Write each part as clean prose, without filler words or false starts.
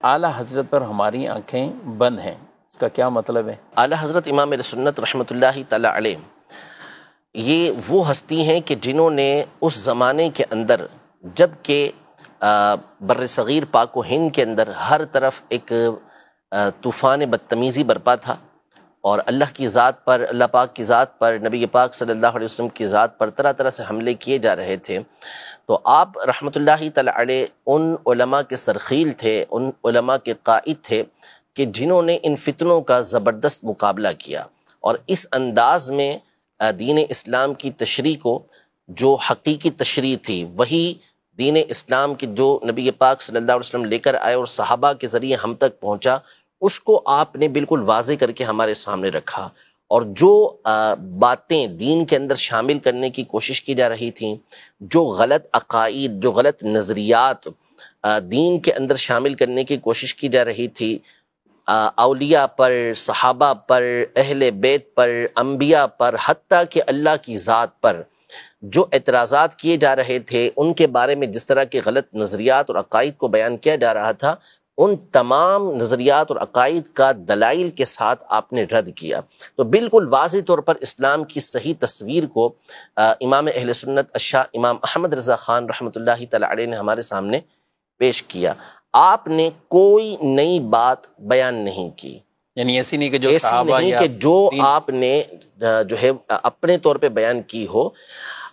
اعلیٰ حضرت پر ہماری آنکھیں بند ہیں، اس کا کیا مطلب ہے؟ اعلیٰ حضرت امام اہل سنت رحمۃ اللہ تعالی علیہ یہ وہ ہستی ہیں کہ جنہوں نے اس زمانے کے اندر، جب کہ بر صغیر پاک و ہند کے اندر ہر طرف ایک طوفان بدتمیزی برپا تھا، اور اللہ کی ذات پر، اللہ پاک کی ذات پر، نبی پاک صلی اللہ علیہ وسلم کی ذات پر طرح طرح سے حملے کیے جا رہے تھے، تو آپ رحمۃ اللہ تعالی علیہ ان علماء کے سرخیل تھے، ان علماء کے قائد تھے کہ جنہوں نے ان فتنوں کا زبردست مقابلہ کیا، اور اس انداز میں دین اسلام کی تشریح کو، جو حقیقی تشریح تھی وہی دین اسلام کی جو نبی پاک صلی اللہ علیہ وسلم لے کر آئے اور صحابہ کے ذریعے ہم تک پہنچا، اس کو آپ نے بالکل واضح کر کے ہمارے سامنے رکھا، اور جو باتیں دین کے اندر شامل کرنے کی کوشش کی جا رہی تھیں، جو غلط عقائد، جو غلط نظریات دین کے اندر شامل کرنے کی کوشش کی جا رہی تھی، اولیاء پر، صحابہ پر، اہل بیت پر، انبیاء پر، حتیٰ کہ اللہ کی ذات پر جو اعتراضات کیے جا رہے تھے، ان کے بارے میں جس طرح کے غلط نظریات اور عقائد کو بیان کیا جا رہا تھا، ان تمام نظریات اور عقائد کا دلائل کے ساتھ آپ نے رد کیا۔ تو بالکل واضح طور پر اسلام کی صحیح تصویر کو امام اہل سنت الشاہ امام احمد رضا خان رحمۃ اللہ تعالی علیہ نے ہمارے سامنے پیش کیا۔ آپ نے کوئی نئی بات بیان نہیں کی، یعنی ایسی نہیں کہ جو ایسی صحابہ نہیں یا کہ جو آپ نے جو ہے اپنے طور پہ بیان کی ہو،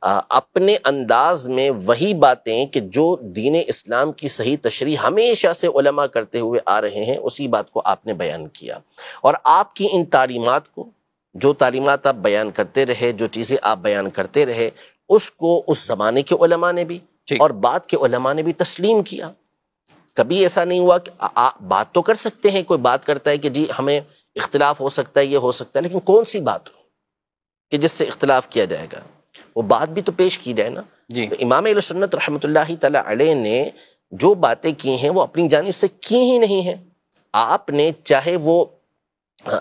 اپنے انداز میں وہی باتیں کہ جو دین اسلام کی صحیح تشریح ہمیشہ سے علماء کرتے ہوئے آ رہے ہیں، اسی بات کو آپ نے بیان کیا، اور آپ کی ان تعلیمات کو، جو تعلیمات آپ بیان کرتے رہے، جو چیزیں آپ بیان کرتے رہے، اس کو اس زمانے کے علماء نے بھی اور بعد کے علماء نے بھی تسلیم کیا۔ کبھی ایسا نہیں ہوا کہ بات تو کر سکتے ہیں، کوئی بات کرتا ہے کہ جی ہمیں اختلاف ہو سکتا ہے، یہ ہو سکتا ہے، لیکن کون سی بات کہ جس سے اختلاف کیا جائے گا، وہ بات بھی تو پیش کی جائے نا۔ تو امام اہل سنت رحمۃ اللہ تعالی علیہ نے جو باتیں کی ہیں وہ اپنی جانب سے کی ہی نہیں ہیں۔ آپ نے چاہے وہ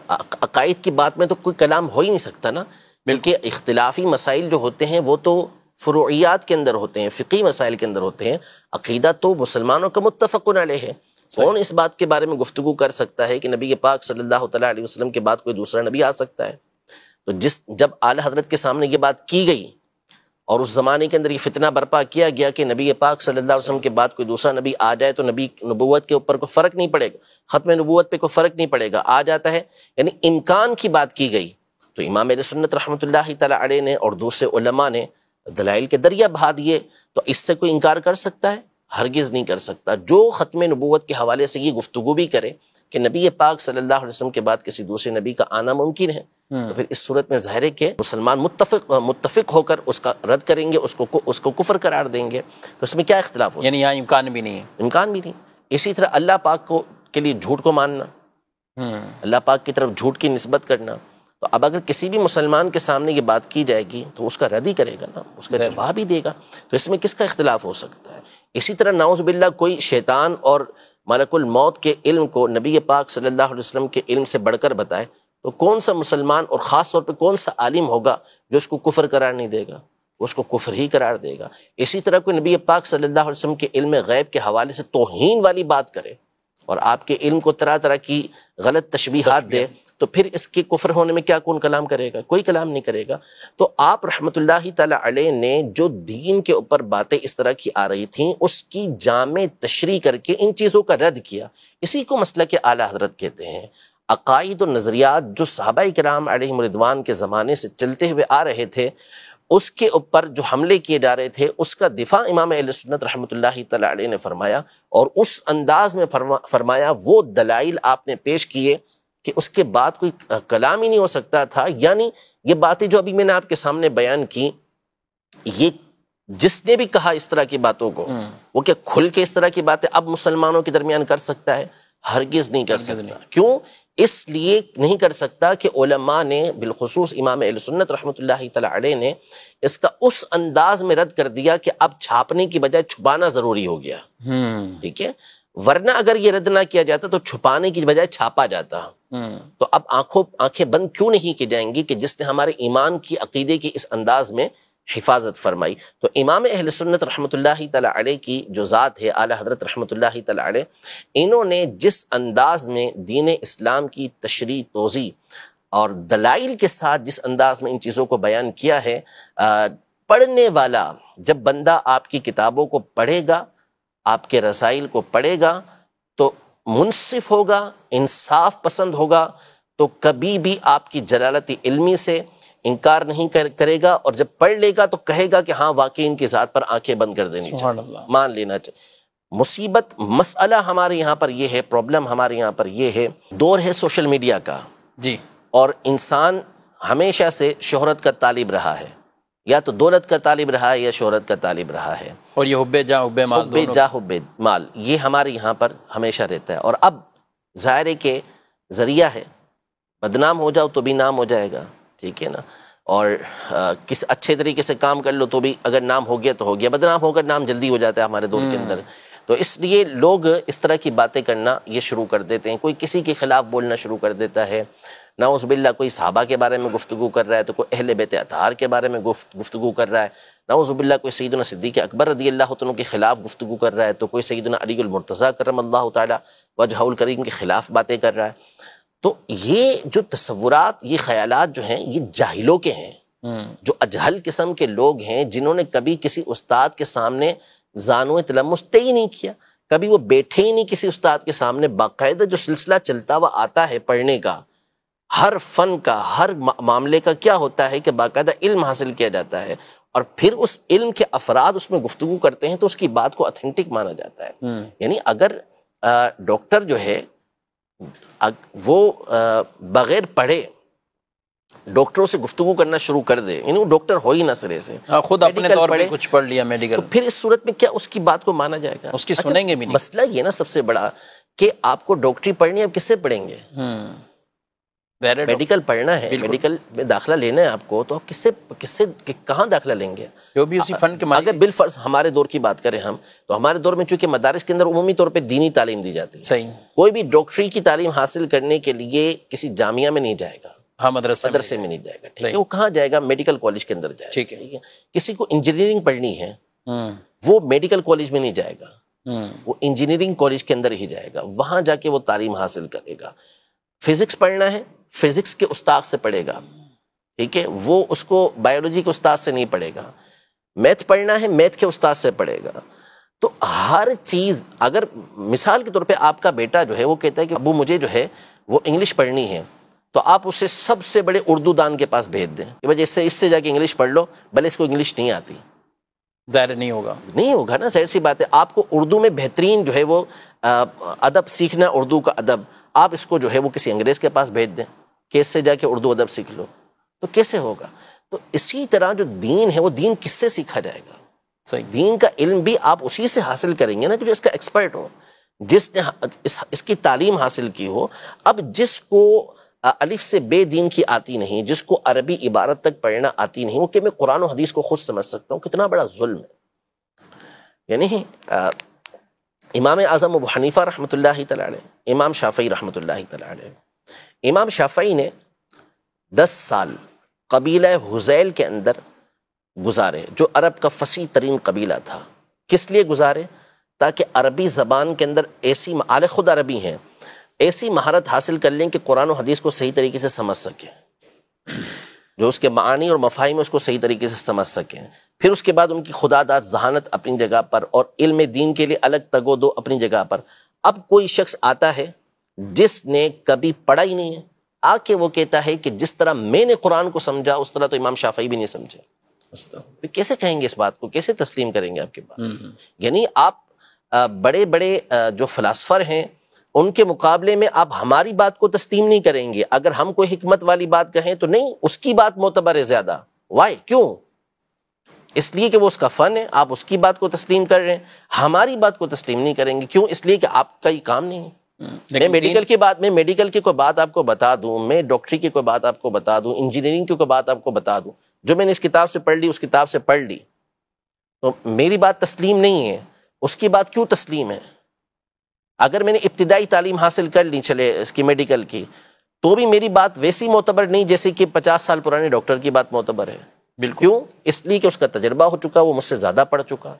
عقائد کی بات میں تو کوئی کلام ہو ہی نہیں سکتا نا، بلکہ اختلافی مسائل جو ہوتے ہیں وہ تو فروعیات کے اندر ہوتے ہیں، فقہی مسائل کے اندر ہوتے ہیں۔ عقیدہ تو مسلمانوں کا متفق علیہ ہے۔ کون اس بات کے بارے میں گفتگو کر سکتا ہے کہ نبی پاک صلی اللہ تعالی علیہ وسلم کے بعد کوئی دوسرا نبی آ سکتا ہے؟ تو جب اعلیٰ حضرت کے سامنے یہ بات کی گئی اور اس زمانے کے اندر یہ فتنہ برپا کیا گیا کہ نبی پاک صلی اللہ علیہ وسلم کے بعد کوئی دوسرا نبی آ جائے تو نبی نبوت کے اوپر کوئی فرق نہیں پڑے گا، ختم نبوت پہ کوئی فرق نہیں پڑے گا، آ جاتا ہے، یعنی امکان کی بات کی گئی، تو امام اہل سنت رحمۃ اللہ تعالی علیہ نے اور دوسرے علماء نے دلائل کے دریا بہا دیے، تو اس سے کوئی انکار کر سکتا ہے؟ ہرگز نہیں کر سکتا۔ جو ختم نبوت کے حوالے سے یہ گفتگو بھی کرے کہ نبی پاک صلی اللہ علیہ وسلم کے بعد کسی دوسرے نبی کا آنا ممکن ہے، تو پھر اس صورت میں ظاہر ہے کہ مسلمان متفق ہو کر اس کا رد کریں گے، اس کو کفر قرار دیں گے، تو اس میں کیا اختلاف ہو سکتا ہے؟ یعنی یہاں امکان بھی نہیں ہے، امکان بھی نہیں۔ اسی طرح اللہ پاک کے لیے جھوٹ کو ماننا، اللہ پاک کی طرف جھوٹ کی نسبت کرنا، تو اب اگر کسی بھی مسلمان کے سامنے یہ بات کی جائے گی تو اس کا رد ہی کرے گا نا، اس کا جواب ہی دے گا، تو اس میں کس کا اختلاف ہو سکتا ہے؟ اسی طرح نعوذ باللہ کوئی شیطان اور ملک الموت کے علم کو نبی پاک صلی اللہ علیہ وسلم کے علم سے بڑھ کر بتائے، تو کون سا مسلمان اور خاص طور پہ کون سا عالم ہوگا جو اس کو کفر قرار نہیں دے گا؟ اس کو کفر ہی قرار دے گا۔ اسی طرح کوئی نبی پاک صلی اللہ علیہ وسلم کے علم غیب کے حوالے سے توہین والی بات کرے اور آپ کے علم کو طرح طرح کی غلط تشبیہات دے، تو پھر اس کے کفر ہونے میں کیا کون کلام کرے گا؟ کوئی کلام نہیں کرے گا۔ تو آپ رحمت اللہ تعالی علیہ نے جو دین کے اوپر باتیں اس طرح کی آ رہی تھیں، اس کی جامع تشریح کر کے ان چیزوں کا رد کیا۔ اسی کو مسلک اعلیٰ حضرت کہتے ہیں۔ عقائد و نظریات جو صحابہ کرام علیہم رضوان کے زمانے سے چلتے ہوئے آ رہے تھے، اس کے اوپر جو حملے کیے جا رہے تھے، اس کا دفاع امام اہل سنت رحمۃ اللہ تعالی علیہ نے فرمایا، اور اس انداز میں فرمایا، وہ دلائل آپ نے پیش کیے کہ اس کے بعد کوئی کلام ہی نہیں ہو سکتا تھا۔ یعنی یہ باتیں جو ابھی میں نے آپ کے سامنے بیان کی، یہ جس نے بھی کہا اس طرح کی باتوں کو، وہ کیا کھل کے اس طرح کی باتیں اب مسلمانوں کے درمیان کر سکتا ہے؟ ہرگز نہیں کر سکتا۔ کیوں؟ اس لیے نہیں کر سکتا کہ علماء نے، بالخصوص امام اہل سنت رحمۃ اللہ تعالی علیہ نے، اس کا اس انداز میں رد کر دیا کہ اب چھاپنے کی بجائے چھپانا ضروری ہو گیا۔ ٹھیک ہے، ورنہ اگر یہ رد نہ کیا جاتا تو چھپانے کی بجائے چھاپا جاتا۔ تو اب آنکھیں بند کیوں نہیں کی جائیں گی کہ جس نے ہمارے ایمان کی، عقیدے کی اس انداز میں حفاظت فرمائی. تو امام اہل سنت رحمۃ اللہ تعالی علیہ کی جو ذات ہے اعلیٰ حضرت رحمۃ اللہ تعالی علیہ، انہوں نے جس انداز میں دین اسلام کی تشریح، توضیح اور دلائل کے ساتھ جس انداز میں ان چیزوں کو بیان کیا ہے، پڑھنے والا جب بندہ آپ کی کتابوں کو پڑھے گا، آپ کے رسائل کو پڑھے گا، تو منصف ہوگا، انصاف پسند ہوگا، تو کبھی بھی آپ کی جلالت علمی سے انکار نہیں کرے گا، اور جب پڑھ لے گا تو کہے گا کہ ہاں واقعی ان کی ذات پر آنکھیں بند کر دینی چاہیے، مان لینا چاہیے. مصیبت مسئلہ ہمارے یہاں پر یہ ہے، پرابلم ہمارے یہاں پر یہ ہے، دور ہے سوشل میڈیا کا جی، اور انسان ہمیشہ سے شہرت کا طالب رہا ہے، یا تو دولت کا طالب رہا ہے یا شہرت کا طالب رہا ہے، اور یہ حب جاہ حب مال، حب جاہ حب مال یہ ہمارے یہاں پر ہمیشہ رہتا ہے. اور اب ظاہر ہے کہ ذریعہ ہے، بدنام ہو جاؤ تو بھی نام ہو جائے گا، ٹھیک ہے نا، اور کس اچھے طریقے سے کام کر لو تو بھی اگر نام ہو گیا تو ہو گیا، بدنام ہو کر نام جلدی ہو جاتا ہے ہمارے دور کے اندر. تو اس لیے لوگ اس طرح کی باتیں کرنا یہ شروع کر دیتے ہیں، کوئی کسی کے خلاف بولنا شروع کر دیتا ہے، نعوذ باللہ کوئی صحابہ کے بارے میں گفتگو کر رہا ہے تو کوئی اہل بیت اطہار کے بارے میں گفتگو کر رہا ہے، نعوذ باللہ کوئی سیدنا صدیق اکبر رضی اللہ عنہ کے خلاف گفتگو کر رہا ہے تو کوئی سیدنا علی المرتضیٰ کرم اللہ تعالی وجہہ الکریم کے خلاف باتیں کر رہا ہے. تو یہ جو تصورات، یہ خیالات جو ہیں، یہ جاہلوں کے ہیں، جو اجہل قسم کے لوگ ہیں، جنہوں نے کبھی کسی استاد کے سامنے زانو تلمس طے نہیں کیا، کبھی وہ بیٹھے ہی نہیں کسی استاد کے سامنے. باقاعدہ جو سلسلہ چلتا ہوا آتا ہے پڑھنے کا، ہر فن کا، ہر معاملے کا کیا ہوتا ہے کہ باقاعدہ علم حاصل کیا جاتا ہے، اور پھر اس علم کے افراد اس میں گفتگو کرتے ہیں تو اس کی بات کو اتھینٹک مانا جاتا ہے. یعنی اگر ڈاکٹر جو ہے وہ بغیر پڑھے ڈاکٹروں سے گفتگو کرنا شروع کر دے، یعنی وہ ڈاکٹر ہو ہی نہ سرے سے، خود اپنے طور پہ کچھ پڑھ لیا میڈیکل، تو پھر اس صورت میں کیا اس کی بات کو مانا جائے گا؟ اس کی سنیں گے بھی نہیں. مسئلہ یہ نا سب سے بڑا کہ آپ کو ڈاکٹری پڑھنی ہے، آپ کس سے پڑھیں گے؟ میڈیکل پڑھنا ہے، میڈیکل میں داخلہ لینا ہے آپ کو، تو آپ کس سے کہاں داخلہ لیں گے؟ جو بھی اسی فن کے اگر بالفرض ہمارے دور کی بات کریں ہم، تو ہمارے دور میں چونکہ مدارس کے اندر عمومی طور پہ دینی تعلیم دی جاتی ہے، صحیح، کوئی بھی ڈاکٹری کی تعلیم حاصل کرنے کے لیے کسی جامعہ میں نہیں جائے گا، ہاں مدرسے میں نہیں جائے گا، ٹھیک ہے، وہ کہاں جائے گا؟ میڈیکل کالج کے اندر جائے گا، ٹھیک ہے. کسی کو انجینئرنگ پڑھنی ہے، وہ میڈیکل کالج میں نہیں جائے گا، وہ انجینئرنگ کالج کے اندر ہی جائے گا، وہاں جا کے وہ تعلیم حاصل کرے گا. فزکس پڑھنا ہے، فزکس کے استاد سے پڑھے گا، ٹھیک ہے، وہ اس کو بایولوجی کے استاد سے نہیں پڑھے گا. میتھ پڑھنا ہے، میتھ کے استاد سے پڑھے گا. تو ہر چیز، اگر مثال کے طور پہ آپ کا بیٹا جو ہے وہ کہتا ہے کہ ابو مجھے جو ہے وہ انگلش پڑھنی ہے، تو آپ اسے سب سے بڑے اردو دان کے پاس بھیج دیں کہ بھائی اس سے جا کے انگلش پڑھ لو، بھلے اس کو انگلش نہیں آتی، ظاہر نہیں ہوگا نا، ظاہر سی بات ہے. آپ کو اردو میں بہترین جو ہے وہ ادب سیکھنا، اردو کا ادب، آپ اس کو جو ہے وہ کسی انگریز کے پاس بھیج دیں کہ اس سے جا کے اردو ادب سیکھ لو، تو کیسے ہوگا؟ تو اسی طرح جو دین ہے وہ دین کس سے سیکھا جائے گا؟ صحیح، دین کا علم بھی آپ اسی سے حاصل کریں گے نا کہ جو اس کا ایکسپرٹ ہو، جس نے اس کی تعلیم حاصل کی ہو. اب جس کو الف سے بے دین کی آتی نہیں، جس کو عربی عبارت تک پڑھنا آتی نہیں، وہ کہ میں قرآن و حدیث کو خود سمجھ سکتا ہوں، کتنا بڑا ظلم ہے. یعنی امام اعظم ابو حنیفہ رحمۃ اللہ تعالی علیہ، امام شافعی رحمۃ اللہ تعالی علیہ، امام شافعی نے 10 سال قبیلہ حذیل کے اندر گزارے، جو عرب کا فصیح ترین قبیلہ تھا. کس لیے گزارے؟ تاکہ عربی زبان کے اندر ایسی، اعلی خود عربی ہیں، ایسی مہارت حاصل کر لیں کہ قرآن و حدیث کو صحیح طریقے سے سمجھ سکیں، جو اس کے معانی اور مفاہیم اس کو صحیح طریقے سے سمجھ سکیں. پھر اس کے بعد ان کی خدا داد ذہانت اپنی جگہ پر، اور علم دین کے لیے الگ تگ و دو اپنی جگہ پر. اب کوئی شخص آتا ہے جس نے کبھی پڑھا ہی نہیں ہے، آ کے وہ کہتا ہے کہ جس طرح میں نے قرآن کو سمجھا اس طرح تو امام شافعی بھی نہیں سمجھے. کیسے کہیں گے اس بات کو؟ کیسے تسلیم کریں گے آپ کی بات؟ یعنی آپ بڑے بڑے جو فلاسفر ہیں ان کے مقابلے میں آپ ہماری بات کو تسلیم نہیں کریں گے. اگر ہم کوئی حکمت والی بات کہیں تو نہیں، اس کی بات معتبر ہے زیادہ. وائی؟ کیوں؟ اس لیے کہ وہ اس کا فن ہے، آپ اس کی بات کو تسلیم کر رہے ہیں، ہماری بات کو تسلیم نہیں کریں گے. کیوں؟ اس لیے کہ آپ کا یہ کام نہیں ہے. میں میڈیکل کی کوئی بات آپ کو بتا دوں، میں ڈاکٹری کی کوئی بات آپ کو بتا دوں، انجینئرنگ کی کوئی بات آپ کو بتا دوں، جو میں نے اس کتاب سے پڑھ لی، اس کتاب سے پڑھ لی، تو میری بات تسلیم نہیں ہے. اس کی بات کیوں تسلیم ہے؟ اگر میں نے ابتدائی تعلیم حاصل کر لی، چلے اس کی میڈیکل کی، تو بھی میری بات ویسی معتبر نہیں جیسے کہ 50 سال پرانے ڈاکٹر کی بات معتبر ہے. بالکل. کیوں؟ اس لیے کہ اس کا تجربہ ہو چکا، وہ مجھ سے زیادہ پڑھ چکا.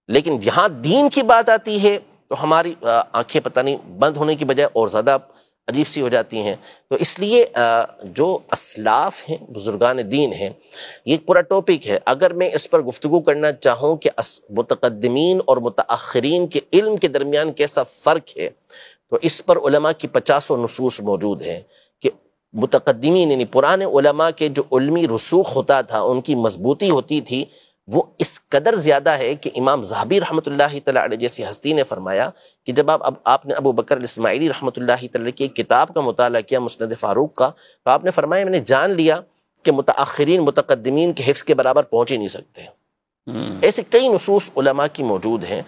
لیکن جہاں دین کی بات آتی ہے تو ہماری آنکھیں پتہ نہیں بند ہونے کی بجائے اور زیادہ عجیب سی ہو جاتی ہیں. تو اس لیے جو اسلاف ہیں، بزرگان دین ہیں، یہ ایک پورا ٹاپک ہے. اگر میں اس پر گفتگو کرنا چاہوں کہ متقدمین اور متاخرین کے علم کے درمیان کیسا فرق ہے، تو اس پر علماء کی 50 نصوص موجود ہیں کہ متقدمین یعنی پرانے علماء کے جو علمی رسوخ ہوتا تھا، ان کی مضبوطی ہوتی تھی، وہ اس قدر زیادہ ہے کہ امام ذہبی رحمۃ اللہ تعالی علیہ جیسی ہستی نے فرمایا کہ جب آپ نے ابو بکر الاسماعیلی رحمۃ اللہ تعالی کی ایک کتاب کا مطالعہ کیا، مسند فاروق کا، تو آپ نے فرمایا میں نے جان لیا کہ متاخرین متقدمین کے حفظ کے برابر پہنچ ہی نہیں سکتے. ایسے کئی نصوص علماء کی موجود ہیں.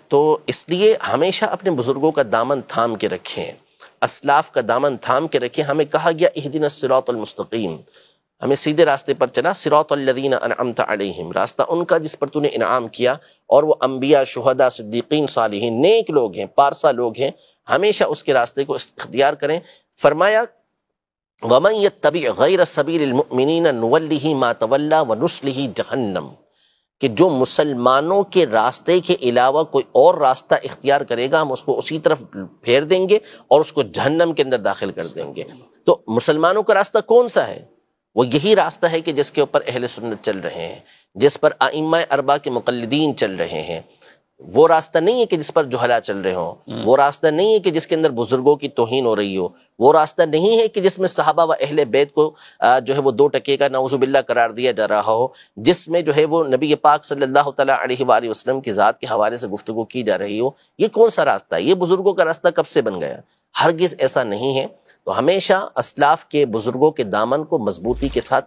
تو اس لیے ہمیشہ اپنے بزرگوں کا دامن تھام کے رکھیں، اسلاف کا دامن تھام کے رکھیں. ہمیں کہا گیا اہدنا الصراط المستقیم، ہمیں سیدھے راستے پر چلا. صراط الذین انعمت علیہم، راستہ ان کا جس پر تو نے انعام کیا، اور وہ انبیاء، شہداء، صدیقین، صالحین، نیک لوگ ہیں، پارسا لوگ ہیں. ہمیشہ اس کے راستے کو اختیار کریں. فرمایا وَمَن يَتَّبِعْ غَيْرَ سَبِيلِ الْمُؤْمِنِينَ نُوَلِّهِ مَا تَوَلَّى وَنُصْلِهِ جَهَنَّمَ، کہ جو مسلمانوں کے راستے کے علاوہ کوئی اور راستہ اختیار کرے گا، ہم اس کو اسی طرف پھیر دیں گے اور اس کو جہنم کے اندر داخل کر دیں گے. تو مسلمانوں کا راستہ کون سا ہے؟ وہ یہی راستہ ہے کہ جس کے اوپر اہل سنت چل رہے ہیں، جس پر ائمہ اربعہ کے مقلدین چل رہے ہیں. وہ راستہ نہیں ہے کہ جس پر جہلا چل رہے ہوں، وہ راستہ نہیں ہے کہ جس کے اندر بزرگوں کی توہین ہو رہی ہو، وہ راستہ نہیں ہے کہ جس میں صحابہ و اہل بیت کو جو ہے وہ 2 ٹکے کا نعوذ باللہ قرار دیا جا رہا ہو، جس میں جو ہے وہ نبی پاک صلی اللہ تعالیٰ علیہ وآلہ وسلم کی ذات کے حوالے سے گفتگو کی جا رہی ہو. یہ کون سا راستہ ہے؟ یہ بزرگوں کا راستہ کب سے بن گیا؟ ہرگز ایسا نہیں ہے. تو ہمیشہ اسلاف کے بزرگوں کے دامن کو مضبوطی کے ساتھ